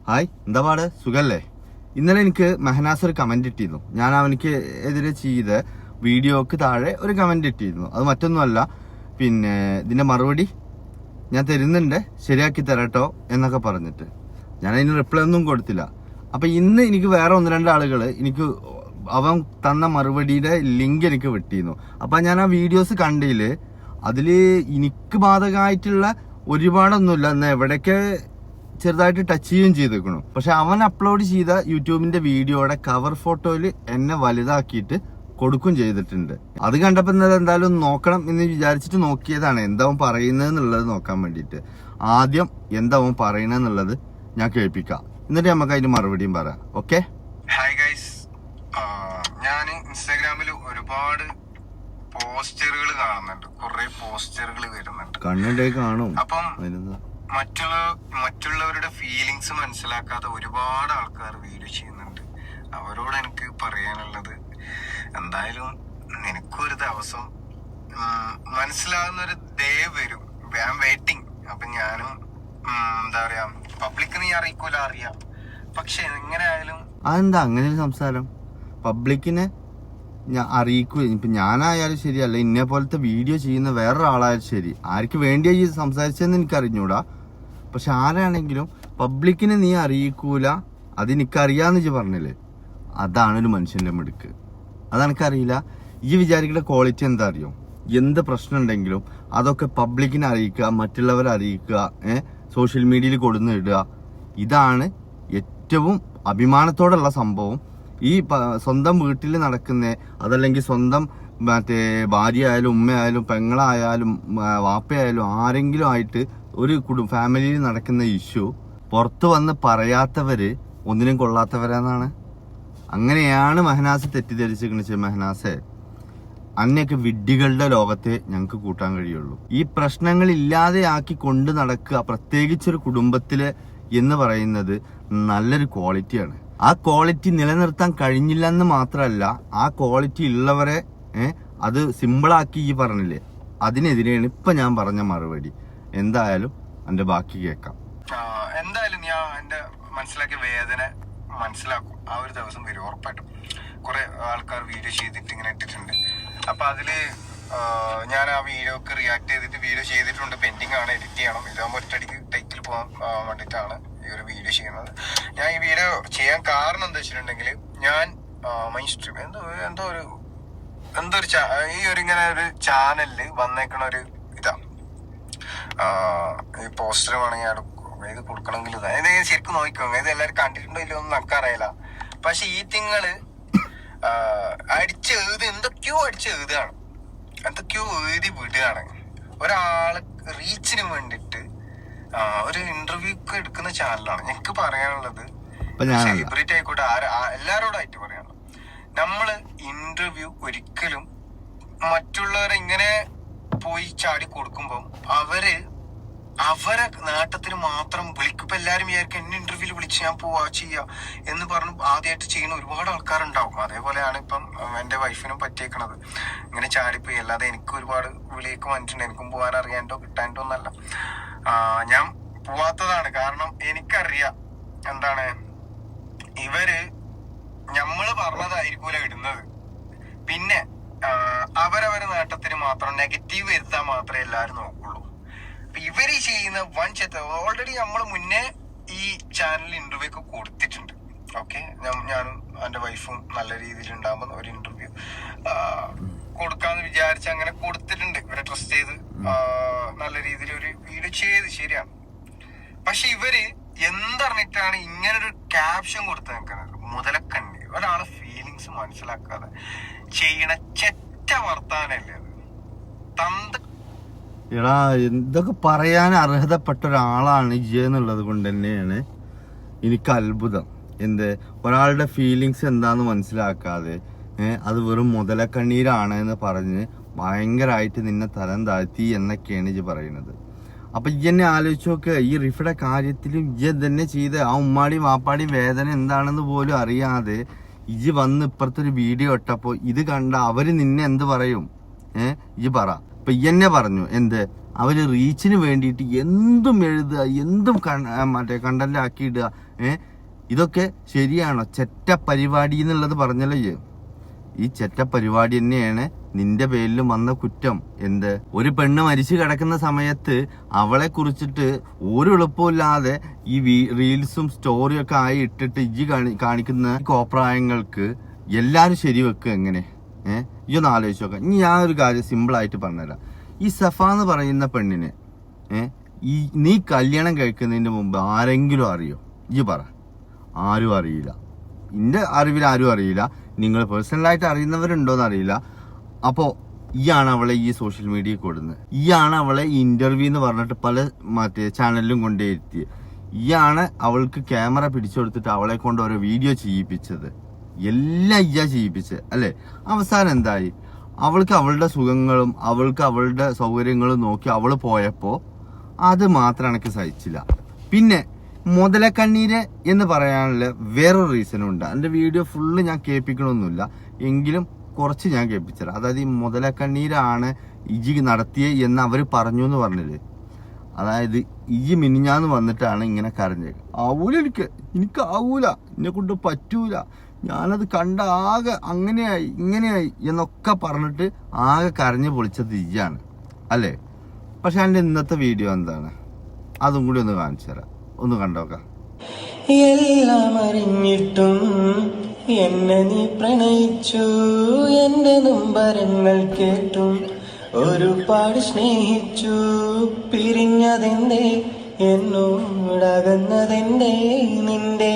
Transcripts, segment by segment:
Hi, എന്താ പാട്? സുഖല്ലേ? ഇന്നലെ എനിക്ക് മെഹനാസ് ഒരു കമന്റ് ഇട്ടിരുന്നു. ഞാൻ അവനിക്ക് എതിരെ ചെയ്ത വീഡിയോക്ക് താഴെ ഒരു കമന്റ് ഇട്ടിരുന്നു. അത് മറ്റൊന്നുമല്ല, പിന്നെ ഇതിന്റെ മറുപടി ഞാൻ തരുന്നുണ്ട്, ശരിയാക്കി തരട്ടോ എന്നൊക്കെ പറഞ്ഞിട്ട് ഞാൻ അതിന് റിപ്ലൈ ഒന്നും കൊടുത്തില്ല. അപ്പൊ ഇന്ന് എനിക്ക് വേറെ ഒന്ന് രണ്ട് ആളുകൾ എനിക്ക് അവൻ തന്ന മറുപടിയുടെ ലിങ്ക് എനിക്ക് വിട്ടിരുന്നു. അപ്പൊ ഞാൻ ആ വീഡിയോസ് കണ്ടില് അതില് എനിക്ക് ബാധകമായിട്ടുള്ള ഒരുപാടൊന്നുമില്ല, എന്നാൽ എവിടേക്ക് ചെറുതായിട്ട് ടച്ച് ചെയ്യുകയും ചെയ്തേക്കണു. പക്ഷെ അവൻ അപ്ലോഡ് ചെയ്ത യൂട്യൂബിന്റെ വീഡിയോയുടെ കവർ ഫോട്ടോയിൽ എന്നെ വലുതാക്കിയിട്ട് കൊടുക്കുകയും ചെയ്തിട്ടുണ്ട്. അത് കണ്ടപ്പോൾ എന്തായാലും നോക്കണം എന്ന് വിചാരിച്ചിട്ട് നോക്കിയതാണ്, എന്താ അവൻ പറയുന്നതെന്നുള്ളത് നോക്കാൻ വേണ്ടിയിട്ട്. ആദ്യം എന്താ അവൻ പറയണെന്നുള്ളത് ഞാൻ കേൾപ്പിക്കാം, എന്നിട്ട് നമുക്ക് അതിന് മറുപടിയും പറയാം. ഓക്കെ? ഹായ് ഗൈസ്, ഞാൻ ഇൻസ്റ്റാഗ്രാമിൽ ഒരുപാട് പോസ്റ്ററുകൾ കാണുന്നുണ്ട്, കുറെ പോസ്റ്ററുകൾ വരുന്നുണ്ട്, കണ്ണിന്റെ കാണും. അപ്പം മറ്റുള്ളവരുടെ ഫീലിങ്സ് മനസ്സിലാക്കാതെ ഒരുപാട് ആൾക്കാർ വീഡിയോ ചെയ്യുന്നുണ്ട്. അവരോട് എനിക്ക് പറയാനുള്ളത്, എന്തായാലും നിനക്കൊരു ദിവസം മനസ്സിലാകുന്ന ഒരു ഡേ വരും. I am waiting. അപ്പൊ ഞാനും എന്താ പറയാ, പബ്ലിക് നീ അറിയിക്കൂല, അറിയാം. പക്ഷെ എങ്ങനെ ആയാലും അതെന്താ അങ്ങനെ ഒരു സംസാരം? പബ്ലിക്കിനെ ഞാൻ അറിയിക്കൂ. ഇപ്പൊ ഞാനായാലും ശരിയല്ല, ഇന്നെ പോലത്തെ വീഡിയോ ചെയ്യുന്ന വേറൊരാളായാലും ശരി, ആർക്ക് വേണ്ടിയാ ഈ സംസാരിച്ചതെന്ന് എനിക്ക് അറിഞ്ഞൂടാ. പക്ഷെ ആരാണെങ്കിലും പബ്ലിക്കിനെ നീ അറിയിക്കൂല, അത് എനിക്കറിയാന്ന് പറഞ്ഞില്ലേ, അതാണ് ഒരു മനുഷ്യന്റെ മിടുക്ക്. അതെനിക്കറിയില്ല. ഈ വിചാരിക്കുന്ന ക്വാളിറ്റി എന്താ അറിയോ? എന്ത് പ്രശ്നം ഉണ്ടെങ്കിലും അതൊക്കെ പബ്ലിക്കിനെ അറിയിക്കുക, മറ്റുള്ളവരെ അറിയിക്കുക, സോഷ്യൽ മീഡിയയിൽ കൊടുന്നിടുക. ഇതാണ് ഏറ്റവും അഭിമാനത്തോടുള്ള സംഭവം. ഈ സ്വന്തം വീട്ടിൽ നടക്കുന്ന, അതല്ലെങ്കിൽ സ്വന്തം മറ്റേ ഭാര്യ ആയാലും ഉമ്മയായാലും പെങ്ങളായാലും വാപ്പയായാലും ആരെങ്കിലും ആയിട്ട് ഒരു ഫാമിലിയിൽ നടക്കുന്ന ഇഷ്യൂ പുറത്തു വന്ന് പറയാത്തവര് ഒന്നിനും കൊള്ളാത്തവരാന്നാണ്. അങ്ങനെയാണ് മെഹനാസ് തെറ്റിദ്ധരിച്ചിരിക്കുന്നത്. മെഹനാസെ, അന്നൊക്കെ വിഡ്ഢികളുടെ ലോകത്തെ ഞങ്ങൾക്ക് കൂട്ടാൻ കഴിയുള്ളൂ. ഈ പ്രശ്നങ്ങൾ ഇല്ലാതെയാക്കി കൊണ്ട് നടക്കുക, പ്രത്യേകിച്ചൊരു കുടുംബത്തില് എന്ന് പറയുന്നത് നല്ലൊരു ക്വാളിറ്റിയാണ്. ആ ക്വാളിറ്റി നിലനിർത്താൻ കഴിഞ്ഞില്ല എന്ന് മാത്രമല്ല, ആ ക്വാളിറ്റി ഉള്ളവരെ അത് സിമ്പിളാക്കി ഈ പറഞ്ഞില്ലേ, അതിനെതിരെയാണ് ഇപ്പൊ ഞാൻ പറഞ്ഞ മറുപടി. എന്തായാലും എന്റെ ബാക്കി കേൾക്കാം. എന്തായാലും ഞാൻ എന്റെ മനസ്സിലാക്കിയ വേദന മനസ്സിലാക്കും. ആ ഒരു ദിവസം വരും ഉറപ്പായിട്ടും. കുറെ ആൾക്കാർ വീഡിയോ ചെയ്തിട്ട് ഇങ്ങനെ ഇട്ടിട്ടുണ്ട്. അപ്പൊ അതില് ഞാൻ ആ വീഡിയോക്ക് റിയാക്ട് ചെയ്തിട്ട് വീഡിയോ ചെയ്തിട്ടുണ്ട്. പെൻഡിങ് ആണ്, എഡിറ്റ് ചെയ്യണം. ഇതാകുമ്പോൾ ഒറ്റയടിക്ക് ടൈറ്റിൽ പോകാൻ വേണ്ടിയിട്ടാണ് ഈ ഒരു വീഡിയോ ചെയ്യുന്നത്. ഞാൻ ഈ വീഡിയോ ചെയ്യാൻ കാരണം എന്താ വെച്ചിട്ടുണ്ടെങ്കിൽ, ഞാൻ മൈൻ സ്ട്രീം എന്തോ ഒരു ഈ ഒരു ഇങ്ങനെ ഒരു ചാനലില് വന്നേക്കണ ഒരു ഇതാ, ഈ പോസ്റ്റർ വേണമെങ്കിൽ ഇത് കൊടുക്കണമെങ്കിൽ ഇത് ശരിക്കും നോക്കിക്കോ. ഇത് എല്ലാവരും കണ്ടിട്ടുണ്ടോ ഇല്ലോ ഒന്നും നമുക്കറിയില്ല. പക്ഷെ ഈ തിങ്ങള് എന്തൊക്കെയോ അടിച്ചെഴുതാണ്, എന്തൊക്കെയോ എഴുതി വിടുകയാണ്. ഒരാള് റീച്ചിന് വേണ്ടിട്ട് ഒരു ഇന്റർവ്യൂ ഒക്കെ എടുക്കുന്ന ചാനലാണ്. എനിക്ക് പറയാനുള്ളത്, സെലിബ്രിറ്റി ആയിക്കോട്ടെ, എല്ലാരോടായിട്ട് പറയാനുള്ളത്, നമ്മള് ഇന്റർവ്യൂ ഒരിക്കലും മറ്റുള്ളവരെ ഇങ്ങനെ പോയി ചാടി കൊടുക്കുമ്പം അവരെ നേട്ടത്തിന് മാത്രം വിളിക്കും. ഇപ്പൊ എല്ലാരും വിചാരിക്കും എന്നെ ഇന്റർവ്യൂവിൽ വിളിച്ച് ഞാൻ പോവാ ചെയ്യാ എന്ന് പറഞ്ഞു ആദ്യമായിട്ട് ചെയ്യുന്ന ഒരുപാട് ആൾക്കാരുണ്ടാവും. അതേപോലെയാണ് ഇപ്പം എന്റെ വൈഫിനും പറ്റിയേക്കണത്. ഇങ്ങനെ ചാടിപ്പോയി. അല്ലാതെ എനിക്ക് ഒരുപാട് വിളിയൊക്കെ വന്നിട്ടുണ്ട്. എനിക്കും പോകാൻ അറിയാണ്ടോ കിട്ടാണ്ടോ ഒന്നല്ല, ഞാൻ പോവാത്തതാണ്. കാരണം എനിക്കറിയാം എന്താണ്, ഇവര് നമ്മള് പറഞ്ഞതായിരിക്കൂല ഇടുന്നത്. പിന്നെ അവരവരെ നേട്ടത്തിന് മാത്രം നെഗറ്റീവ് വരുത്താൻ മാത്രമേ എല്ലാവരും നോക്കുള്ളൂ. ഇവര് ചെയ്യുന്ന വൺ ഓൾറെഡി നമ്മൾ മുന്നേ ഈ ചാനലിൽ ഇന്റർവ്യൂ ഒക്കെ കൊടുത്തിട്ടുണ്ട്. ഓക്കെ, ഞാനും എന്റെ വൈഫും നല്ല രീതിയിൽ ഉണ്ടാകുമ്പോൾ ഒരു ഇന്റർവ്യൂ കൊടുക്കാന്ന് വിചാരിച്ച് അങ്ങനെ കൊടുത്തിട്ടുണ്ട്. ഇവരെ ട്രസ്റ്റ് ചെയ്ത് നല്ല രീതിയിൽ ഒരു വീഡിയോ ചെയ്ത്, ശരിയാണ്. പക്ഷെ ഇവര് എന്തറിഞ്ഞിട്ടാണ് ഇങ്ങനൊരു ക്യാപ്ഷൻ കൊടുത്ത് നിൽക്കുന്നത്? മുതലക്കണ്ണി. ഒരാളെ ഫീലിങ്സ് മനസ്സിലാക്കാതെ ചെയ്യണ ചെറ്റ വർത്താനല്ലേ അത്. എടാ, എന്തൊക്കെ പറയാൻ അർഹതപ്പെട്ട ഒരാളാണ് എന്നുള്ളത് കൊണ്ട് തന്നെയാണ് എനിക്ക് അത്ഭുതം. ഒരാളുടെ ഫീലിങ്സ് എന്താന്ന് മനസ്സിലാക്കാതെ അത് വെറും മുതലക്കണ്ണീരാണ് എന്ന് പറഞ്ഞ് ഭയങ്കരമായിട്ട് നിന്നെ തരം താഴ്ത്തി എന്നൊക്കെയാണ് ഇജ്ജ് പറയുന്നത്. അപ്പൊ ഇജ്ജെന്നെ ആലോചിച്ച് നോക്ക്, ഈ റിഫയുടെ കാര്യത്തിലും ഇജ്ജ് തന്നെ ചെയ്ത് ആ ഉമ്മാടിയും വാപ്പാടിയും വേദന എന്താണെന്ന് പോലും അറിയാതെ ഇജ്ജ് വന്ന് ഇപ്പുറത്തൊരു വീഡിയോ ഇട്ടപ്പോ ഇത് കണ്ട അവര് നിന്നെ എന്ത് പറയും? ഇജ്ജ് പറ. ഇപ്പൊ ഇയ്യെന്നെ പറഞ്ഞു, അവര് റീച്ചിന് വേണ്ടിയിട്ട് എന്തും എഴുതുക, എന്തും മറ്റേ കണ്ടന്റ് ആക്കി ഇടുക ഇതൊക്കെ ശരിയാണോ? ചെറ്റ പരിപാടി എന്നുള്ളത് പറഞ്ഞല്ലോ ഈ ചെറ്റ പരിപാടി തന്നെയാണ് നിന്റെ പേരിലും വന്ന കുറ്റം. എന്ത്? ഒരു പെണ്ണ് മരിച്ചു കിടക്കുന്ന സമയത്ത് അവളെ കുറിച്ചിട്ട് ഒരു എളുപ്പമില്ലാതെ ഈ റീൽസും സ്റ്റോറിയും ഒക്കെ ആയി ഇട്ടിട്ട് ഇജ്ജി കാണിക്കുന്ന കോപ്രായങ്ങൾക്ക് എല്ലാരും ശരിവെക്കുക എങ്ങനെ? ഇതൊന്ന് ആലോചിച്ച് നോക്കാം. ഇനി ഞാൻ ഒരു കാര്യം സിമ്പിൾ ആയിട്ട് പറഞ്ഞുതരാം. ഈ സഫ എന്ന് പറയുന്ന പെണ്ണിനെ നീ കല്യാണം കഴിക്കുന്നതിന് മുമ്പ് ആരെങ്കിലും അറിയോ? ഇജ്ജ് പറ. ആരും അറിയില്ല. എന്റെ അറിവിൽ ആരും അറിയില്ല. നിങ്ങൾ പേഴ്സണലായിട്ട് അറിയുന്നവരുണ്ടോന്ന് അറിയില്ല. അപ്പോൾ ഈയാണ് അവളെ ഈ സോഷ്യൽ മീഡിയയിൽ കൊടുക്കുന്നത്. ഈയാണ് അവളെ ഇന്റർവ്യൂ എന്ന് പറഞ്ഞിട്ട് പല ചാനലിലും കൊണ്ടേയിരുത്തിയത്. ഈയാണ് അവൾക്ക് ക്യാമറ പിടിച്ചു കൊടുത്തിട്ട് അവളെ കൊണ്ട് ഓരോ വീഡിയോ ചെയ്യിപ്പിച്ചത്. എല്ലാം ചെയ്യിപ്പിച്ചത് അല്ലേ? അവസാനം എന്തായി? അവൾക്ക് അവളുടെ സുഖങ്ങളും അവൾക്ക് അവളുടെ സൗകര്യങ്ങളും നോക്കി അവള് പോയപ്പോ അത് മാത്രം എനിക്ക് സഹിച്ചില്ല. പിന്നെ മുതലക്കണ്ണീര് എന്ന് പറയാനുള്ള വേറൊരു റീസണും ഉണ്ട്. എൻ്റെ വീഡിയോ ഫുള്ള് ഞാൻ കേൾപ്പിക്കണമൊന്നുമില്ല, എങ്കിലും കുറച്ച് ഞാൻ കേൾപ്പിച്ചത്. അതായത് ഈ മുതലക്കണ്ണീരാണ് ഇജി നടത്തിയത് എന്ന് അവർ പറഞ്ഞു എന്ന് പറഞ്ഞില്ലേ. അതായത് ഇജി മിനിഞ്ഞാന്ന് വന്നിട്ടാണ് ഇങ്ങനെ കരഞ്ഞത്. ആവൂല, എനിക്ക് ആവൂല, എന്നെ കൊണ്ട് പറ്റൂല, ഞാനത് കണ്ട ആകെ അങ്ങനെയായി ഇങ്ങനെയായി എന്നൊക്കെ പറഞ്ഞിട്ട് ആകെ കരഞ്ഞു പൊളിച്ചത് ഇജാണ് അല്ലേ? പക്ഷെ എൻ്റെ ഇന്നത്തെ വീഡിയോ എന്താണ്? അതും കൂടി ഒന്ന് കാണിച്ചു തരാം, ഒന്ന് കണ്ടോക്കാം. എല്ലാം അറിഞ്ഞിട്ടും എന്നെ നീ പ്രണയിച്ചു, എന്റെ നൊമ്പരങ്ങൾ കേട്ടും ഒരുപാട് സ്നേഹിച്ചു. പിരിഞ്ഞതെന്തേ, എന്നോടകന്നതെന്തേ, നിന്റെ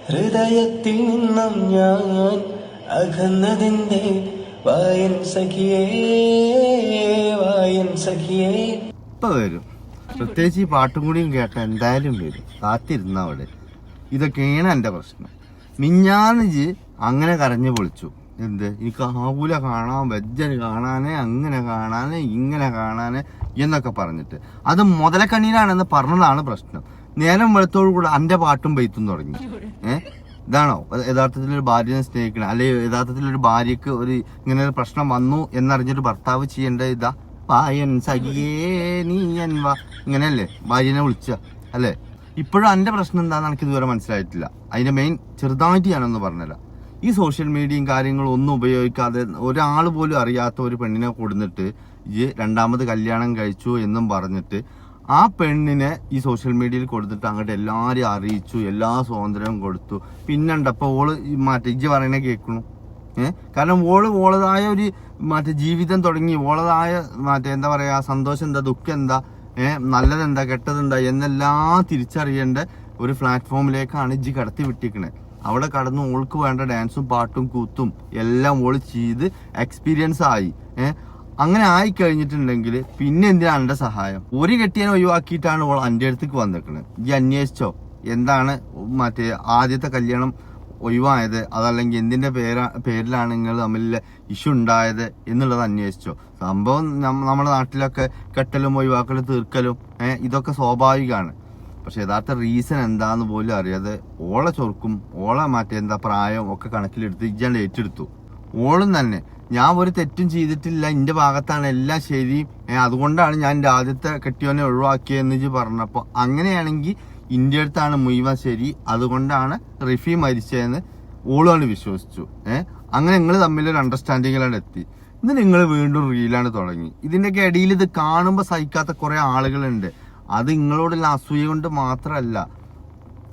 ഹൃദയത്തിൽ നിന്നും ഞാൻ അകന്നതെന്തേ, വായൻ സഖിയേ, വായൻ സഖിയേ. ഇപ്പൊ വരും, പ്രത്യേകിച്ച് ഈ പാട്ടും കൂടിയും കേട്ടാൽ എന്തായാലും വരും. കാത്തിരുന്ന അവിടെ. ഇതൊക്കെയാണ് എൻ്റെ പ്രശ്നം. മിഞ്ഞാന്ന് അങ്ങനെ കരഞ്ഞു പൊളിച്ചു. എന്ത്? എനിക്ക് ആവൂല കാണാൻ, വെജ്ജന് കാണാനേ, അങ്ങനെ കാണാനേ, ഇങ്ങനെ കാണാനേ എന്നൊക്കെ പറഞ്ഞിട്ട് അത് മുതലക്കണ്ണീരാണെന്ന് പറഞ്ഞതാണ് പ്രശ്നം. നേരം വെളുത്തോടു കൂടെ എൻ്റെ പാട്ടും പെയ്ത്തും തുടങ്ങി. ഇതാണോ യഥാർത്ഥത്തിൽ ഒരു ഭാര്യനെ സ്നേഹിക്കണം? അല്ലെങ്കിൽ യഥാർത്ഥത്തിൽ ഒരു ഭാര്യക്ക് ഒരു ഇങ്ങനെ ഒരു പ്രശ്നം വന്നു എന്നറിഞ്ഞിട്ട് ഭർത്താവ് ചെയ്യേണ്ട ഇതാ? വായൻ സഖിയേ നീ ഞാൻ വാ, ഇങ്ങനെയല്ലേ ഭാര്യനെ വിളിച്ച അല്ലേ? ഇപ്പോഴും എൻ്റെ പ്രശ്നം എന്താണെന്ന് എനിക്ക് ഇതുവരെ മനസ്സിലായിട്ടില്ല. അതിന്റെ മെയിൻ ചെറുതായിട്ട് ഞാനൊന്ന് പറഞ്ഞില്ല. ഈ സോഷ്യൽ മീഡിയയും കാര്യങ്ങളും ഒന്നും ഉപയോഗിക്കാതെ ഒരാൾ പോലും അറിയാത്ത ഒരു പെണ്ണിനെ കൊടുത്തിട്ട് ഈ രണ്ടാമത് കല്യാണം കഴിച്ചു എന്നും പറഞ്ഞിട്ട് ആ പെണ്ണിനെ ഈ സോഷ്യൽ മീഡിയയിൽ കൊടുത്തിട്ട് അങ്ങോട്ട് എല്ലാവരും അറിയിച്ചു, എല്ലാ സ്വാതന്ത്ര്യവും കൊടുത്തു. പിന്നെണ്ടപ്പോ ഓള് ഇജ്ജ് പറയണേ കേൾക്കണു. കാരണം ഓളതായ ഒരു ജീവിതം തുടങ്ങി, ഓളതായ എന്താ പറയാ, സന്തോഷം എന്താ, ദുഃഖം എന്താ, നല്ലതെന്താ, കെട്ടതെന്താ എന്നെല്ലാം തിരിച്ചറിയേണ്ട ഒരു പ്ലാറ്റ്ഫോമിലേക്കാണ് ഇജ്ജ് കടത്തി വിട്ടിരിക്കണേ. അവിടെ കടന്ന് ഓൾക്ക് വേണ്ട ഡാൻസും പാട്ടും കൂത്തും എല്ലാം ഓള് ചെയ്ത് എക്സ്പീരിയൻസ് ആയി. അങ്ങനെ ആയി കഴിഞ്ഞിട്ടുണ്ടെങ്കിൽ പിന്നെ എന്തിനാണ് എൻ്റെ സഹായം? ഒരു കെട്ടിയാൻ ഒഴിവാക്കിയിട്ടാണ് ഓൾ എൻ്റെ അടുത്തേക്ക് വന്നിരിക്കുന്നത്. ഈ അന്വേഷിച്ചോ എന്താണ് ആദ്യത്തെ കല്യാണം ഒഴിവായത്, അതല്ലെങ്കിൽ എന്തിന്റെ പേരിലാണ് നിങ്ങൾ തമ്മിൽ ഇഷ്യൂ ഉണ്ടായത് എന്നുള്ളത് അന്വേഷിച്ചോ? സംഭവം നമ്മുടെ നാട്ടിലൊക്കെ കെട്ടലും ഒഴിവാക്കലും തീർക്കലും ഇതൊക്കെ സ്വാഭാവികമാണ്. പക്ഷെ യഥാർത്ഥ റീസൺ എന്താന്ന് പോലും അറിയാതെ ഓളെ ചൊറുക്കും ഓളെ പ്രായം ഒക്കെ കണക്കിലെടുത്ത് ഇജ്ജാണ്ട് ഏറ്റെടുത്തു. ഓളും തന്നെ ഞാൻ ഒരു തെറ്റും ചെയ്തിട്ടില്ല, എന്റെ ഭാഗത്താണ് എല്ലാം ശരി, അതുകൊണ്ടാണ് ഞാൻ എൻ്റെ ആദ്യത്തെ കെട്ടിയോനെ ഒഴിവാക്കിയെന്ന് പറഞ്ഞപ്പോൾ അങ്ങനെയാണെങ്കിൽ ഇന്ത്യ അടുത്താണ് മുഴുവൻ ശരി, അതുകൊണ്ടാണ് റിഫി മരിച്ചതെന്ന് ഓളാണ് വിശ്വസിച്ചു. അങ്ങനെ നിങ്ങൾ തമ്മിലൊരു അണ്ടർസ്റ്റാൻഡിങ്ങിലാണ് എത്തി. ഇന്ന് നിങ്ങൾ വീണ്ടും റീലാണ് തുടങ്ങി. ഇതിന്റെയൊക്കെ ഇടയിൽ ഇത് കാണുമ്പോൾ സഹിക്കാത്ത കുറെ ആളുകളുണ്ട്. അത് നിങ്ങളോടുള്ള അസൂയ കൊണ്ട് മാത്രമല്ല,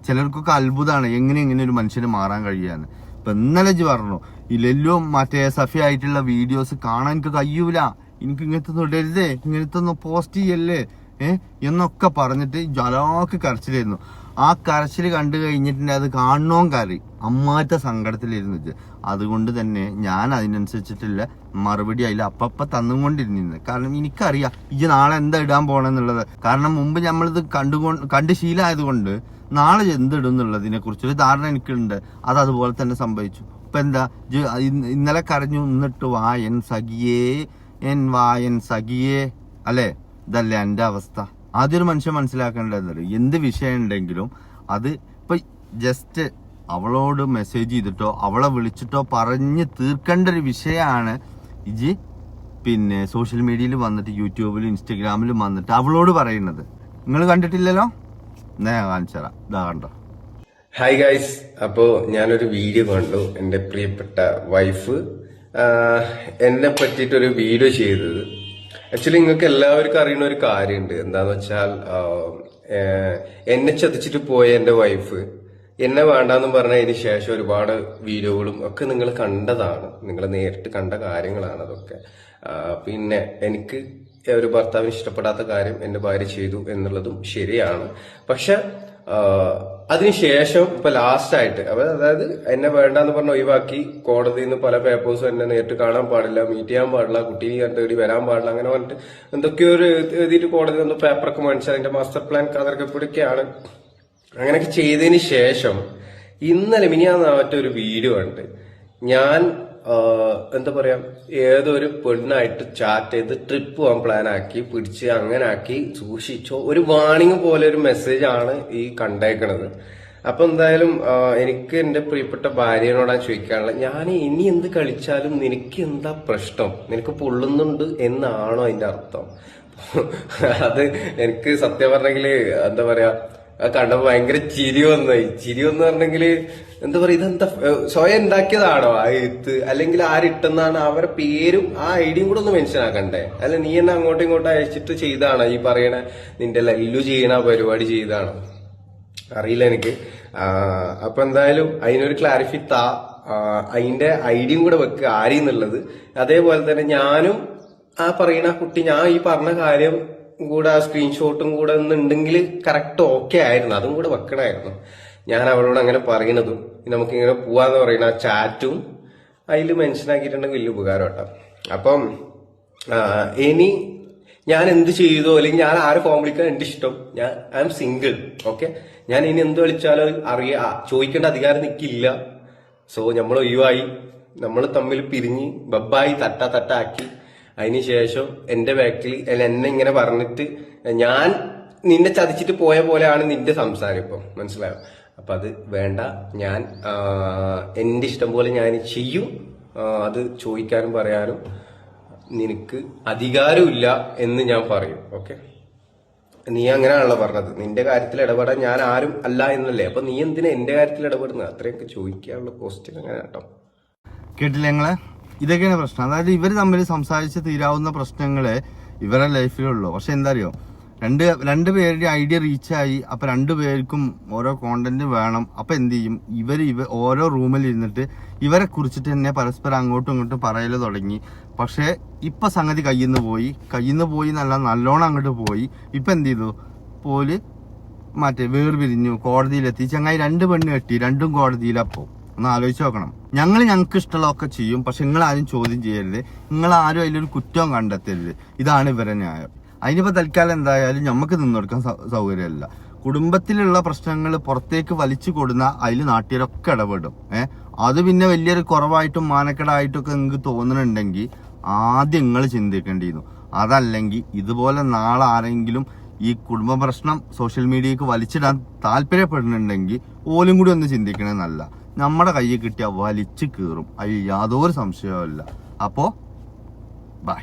ചിലർക്കൊക്കെ അത്ഭുതമാണ് എങ്ങനെ ഒരു മനുഷ്യന് മാറാൻ കഴിയാന്ന്. ഇപ്പൊ ഇന്നലെ പറഞ്ഞു ഈ ലെല്ലും സഫി ആയിട്ടുള്ള വീഡിയോസ് കാണാൻ എനിക്ക് കഴിയൂല, എനിക്ക് ഇങ്ങനത്തെ തുടരുതേ, ഇങ്ങനത്തെ ഒന്ന് പോസ്റ്റ് ചെയ്യല്ലേ എന്നൊക്കെ പറഞ്ഞിട്ട് ജലാക്ക് കരച്ചിലായിരുന്നു. ആ കരച്ചിൽ കണ്ടു കഴിഞ്ഞിട്ടുണ്ട് അത് കാണണോ കറി അമ്മാറ്റ സങ്കടത്തിലിരുന്നത്. അതുകൊണ്ട് തന്നെ ഞാൻ അതിനനുസരിച്ചിട്ടുള്ള മറുപടി അതിൽ അപ്പപ്പ തന്നുകൊണ്ടിരുന്നത്. കാരണം എനിക്കറിയാം ഇജ്ജ് നാളെ എന്താ ഇടാൻ പോണെന്നുള്ളത്. കാരണം മുമ്പ് നമ്മളിത് കണ്ട് ശീലമായതുകൊണ്ട് നാളെ എന്തിടും എന്നുള്ളതിനെ കുറിച്ചൊരു ധാരണ എനിക്കുണ്ട്. അത് അതുപോലെ തന്നെ സംഭവിച്ചു. ഇപ്പൊ എന്താ ഇന്നലെ കരഞ്ഞു നിന്നിട്ട് വായൻ സഖിയേ അല്ലേ? ഇതല്ലേ എൻ്റെ അവസ്ഥ. ആദ്യം ഒരു മനുഷ്യൻ മനസ്സിലാക്കേണ്ടത് എന്ത് വിഷയം ഉണ്ടെങ്കിലും അത് ഇപ്പൊ ജസ്റ്റ് അവളോട് മെസ്സേജ് ചെയ്തിട്ടോ അവളെ വിളിച്ചിട്ടോ പറഞ്ഞ് തീർക്കേണ്ട ഒരു വിഷയമാണ് ഇജി സോഷ്യൽ മീഡിയയിൽ വന്നിട്ട് യൂട്യൂബിലും ഇൻസ്റ്റഗ്രാമിലും വന്നിട്ട് അവളോട് പറയുന്നത്. നിങ്ങൾ കണ്ടിട്ടില്ലല്ലോ? ഞാൻ കാണിച്ചു തരാം. ഇതാ കണ്ടോ. ഹായ് ഗൈസ്, അപ്പോ ഞാനൊരു വീഡിയോ കണ്ടു. എന്റെ പ്രിയപ്പെട്ട വൈഫ് എന്നെ പറ്റിയിട്ടൊരു വീഡിയോ ചെയ്തത്. ആക്ച്വലി നിങ്ങൾക്ക് എല്ലാവർക്കും അറിയുന്ന ഒരു കാര്യമുണ്ട്. എന്താന്ന് വെച്ചാൽ എന്നെ ചതിച്ചിട്ട് പോയ എന്റെ വൈഫ് എന്നെ വേണ്ടാന്നും പറഞ്ഞതിന് ശേഷം ഒരുപാട് വീഡിയോകളും ഒക്കെ നിങ്ങൾ കണ്ടതാണ്. നിങ്ങൾ നേരിട്ട് കണ്ട കാര്യങ്ങളാണ് അതൊക്കെ. പിന്നെ എനിക്ക് ഒരു ഭർത്താവിന് ഇഷ്ടപ്പെടാത്ത കാര്യം എന്റെ ഭാര്യ ചെയ്തു എന്നുള്ളതും ശരിയാണ്. പക്ഷെ അതിനുശേഷം ഇപ്പൊ ലാസ്റ്റ് ആയിട്ട് അതായത് എന്നെ വേണ്ടാന്ന് പറഞ്ഞ് ഒഴിവാക്കി കോടതിയിൽ നിന്ന് പല പേപ്പേഴ്സും എന്നെ നേരിട്ട് കാണാൻ പാടില്ല, മീറ്റ് ചെയ്യാൻ പാടില്ല, കുട്ടീനെ തേടി വരാൻ പാടില്ല, അങ്ങനെ പറഞ്ഞിട്ട് എന്തൊക്കെയോ ഒരു എഴുതിയിട്ട് കോടതി ഒന്ന് പേപ്പറൊക്കെ മേടിച്ചാൽ അതിന്റെ മാസ്റ്റർ പ്ലാൻ അതൊക്കെ ഇവിടെയൊക്കെയാണ്. അങ്ങനെയൊക്കെ ചെയ്തതിന് ശേഷം ഇന്നലെ മിനിയാന്നാമത്തെ വീഡിയോ ഉണ്ട്. ഞാൻ എന്താ പറയാ, ഏതൊരു പെണ്ണായിട്ട് ചാറ്റ് ചെയ്ത് ട്രിപ്പ് പോകാൻ പ്ലാൻ ആക്കി പിടിച്ച് അങ്ങനെ ആക്കി സൂക്ഷിച്ചോ ഒരു വാണിംഗ് പോലെ ഒരു മെസ്സേജ് ആണ് ഈ കണ്ടേക്കണത്. അപ്പൊ എന്തായാലും എനിക്ക് എന്റെ പ്രിയപ്പെട്ട ഭാര്യനോടാണ് ചോദിക്കാനുള്ളത്, ഞാൻ ഇനി എന്ത് കളിച്ചാലും നിനക്ക് എന്താ പ്രശ്നം, നിനക്ക് പൊള്ളുന്നുണ്ട് എന്നാണോ അതിന്റെ അർത്ഥം? അത് എനിക്ക് സത്യം പറഞ്ഞെങ്കില് എന്താ പറയാ, കണ്ടപ്പോ ഭയങ്കര ചിരി വന്നു പറഞ്ഞെങ്കില് എന്താ പറയാ, ഇതെന്താ സ്വയം ഉണ്ടാക്കിയതാണോ ആ എഴുത്ത്, അല്ലെങ്കിൽ ആരിട്ടെന്നാണ് അവരുടെ പേരും ആ ഐഡിയും കൂടെ ഒന്ന് മെൻഷൻ ആക്കണ്ടേ? അല്ല നീ എന്നെ അങ്ങോട്ടും ഇങ്ങോട്ടും അയച്ചിട്ട് ചെയ്താണോ ഈ പറയണ നിന്റെ ലല്ലു ചെയ്യണ പരിപാടി ചെയ്താണോ? അറിയില്ല എനിക്ക്. അപ്പൊ എന്തായാലും അതിനൊരു ക്ലാരിഫി അതിന്റെ ഐഡിയും കൂടെ വെക്കുക ആരെന്നുള്ളത്. അതേപോലെ തന്നെ ഞാനും ആ പറയുന്ന കുട്ടി ഞാൻ ഈ പറഞ്ഞ കാര്യം കൂടെ ആ സ്ക്രീൻഷോട്ടും കൂടെ ഒന്നുണ്ടെങ്കിൽ കറക്റ്റ് ഓക്കെ ആയിരുന്നു, അതും കൂടെ വെക്കണമായിരുന്നു. ഞാൻ അവളോട് അങ്ങനെ പറയുന്നതും നമുക്കിങ്ങനെ പോവാന്ന് പറയുന്ന ആ ചാറ്റും അതിൽ മെൻഷൻ ആക്കിയിട്ടുണ്ടെങ്കിൽ വലിയ ഉപകാരം കേട്ടോ. അപ്പം ഇനി ഞാൻ എന്ത് ചെയ്തോ അല്ലെങ്കിൽ ഞാൻ ആരെ ഫോം വിളിക്കാൻ എന്റെ ഇഷ്ടം, ഞാൻ ഐ എം സിംഗിൾ. ഓക്കെ, ഞാൻ ഇനി എന്ത് വിളിച്ചാലും ചോദിക്കേണ്ട അധികാരം നിൽക്കില്ല. സോ നമ്മൾ ഒഴിവായി, നമ്മൾ തമ്മിൽ പിരിഞ്ഞ് ബബ്ബായി തട്ടാക്കി. അതിനുശേഷം എന്റെ ബാക്കിൽ എന്നെ ഇങ്ങനെ പറഞ്ഞിട്ട് ഞാൻ നിന്നെ ചതിച്ചിട്ട് പോയ പോലെയാണ് നിന്റെ സംസാരം ഇപ്പം, മനസ്സിലായോ? അപ്പൊ അത് വേണ്ട. ഞാൻ എന്റെ ഇഷ്ടം പോലെ ഞാൻ ചെയ്യും. അത് ചോദിക്കാനും പറയാനും നിനക്ക് അധികാരമില്ല എന്ന് ഞാൻ പറയും. ഓക്കെ, നീ അങ്ങനെയാണല്ലോ പറഞ്ഞത്, നിന്റെ കാര്യത്തിൽ ഇടപെടാൻ ഞാൻ ആരും അല്ല എന്നല്ലേ. അപ്പൊ നീ എന്തിനാ എന്റെ കാര്യത്തിൽ ഇടപെടുന്നത്? അത്രയൊക്കെ ചോദിക്കാനുള്ള ക്വസ്റ്റ്യൻ അങ്ങനെ കേട്ടോ. കേട്ടില്ല നിങ്ങളെ? ഇതൊക്കെയാണ് പ്രശ്നം. അതായത് ഇവർ തമ്മിൽ സംസാരിച്ച് തീരാവുന്ന പ്രശ്നങ്ങളെ ഇവരുടെ ലൈഫിലുള്ളൂ. പക്ഷെ എന്താ അറിയോ, രണ്ട് പേരുടെ ഐഡിയ റീച്ചായി. അപ്പൊ രണ്ടുപേർക്കും ഓരോ കോണ്ടന്റ് വേണം. അപ്പൊ എന്ത് ചെയ്യും, ഇവർ ഓരോ റൂമിൽ ഇരുന്നിട്ട് ഇവരെ കുറിച്ചിട്ട് തന്നെ പരസ്പരം അങ്ങോട്ടും ഇങ്ങോട്ടും പറയല് തുടങ്ങി. പക്ഷെ ഇപ്പൊ സംഗതി കയ്യിന്ന് പോയി നല്ലോണം അങ്ങോട്ട് പോയി. ഇപ്പൊ എന്ത് ചെയ്തു, പോല് വേർപിരിഞ്ഞു, കോടതിയിലെത്തി. ചങ്ങായി 2 പെണ്ണ് കെട്ടി, 2ഉം കോടതിയിലപ്പോ. ഒന്ന് ആലോചിച്ച് നോക്കണം. ഞങ്ങൾക്ക് ഇഷ്ടമുള്ളതൊക്കെ ചെയ്യും, പക്ഷെ നിങ്ങളാരും ചോദ്യം ചെയ്യരുത്, നിങ്ങളാരും അതിലൊരു കുറ്റവും കണ്ടെത്തരുത്. ഇതാണ് ഇവരെ ന്യായം. അതിനിപ്പോ തൽക്കാലം എന്തായാലും നമുക്ക് നിന്നൊടുക്കാൻ സൗകര്യമല്ല. കുടുംബത്തിലുള്ള പ്രശ്നങ്ങൾ പുറത്തേക്ക് വലിച്ചു കൊടുന്ന അതിൽ നാട്ടുകാരൊക്കെ ഇടപെടും. അത് പിന്നെ വലിയൊരു കുറവായിട്ടും മാനക്കേടായിട്ടും ഒക്കെ നിങ്ങൾക്ക് തോന്നുന്നുണ്ടെങ്കിൽ ആദ്യം നിങ്ങൾ ചിന്തിക്കേണ്ടിയിരുന്നു. അതല്ലെങ്കിൽ ഇതുപോലെ നാളെ ആരെങ്കിലും ഈ കുടുംബ പ്രശ്നം സോഷ്യൽ മീഡിയക്ക് വലിച്ചിടാൻ താല്പര്യപ്പെടുന്നുണ്ടെങ്കിൽ ഓലും കൂടി ഒന്ന് ചിന്തിക്കണേ. നല്ല നമ്മുടെ കയ്യിൽ കിട്ടിയ വലിച്ചു കീറും, അതിൽ യാതൊരു സംശയവും ഇല്ല. അപ്പോ ബൈ.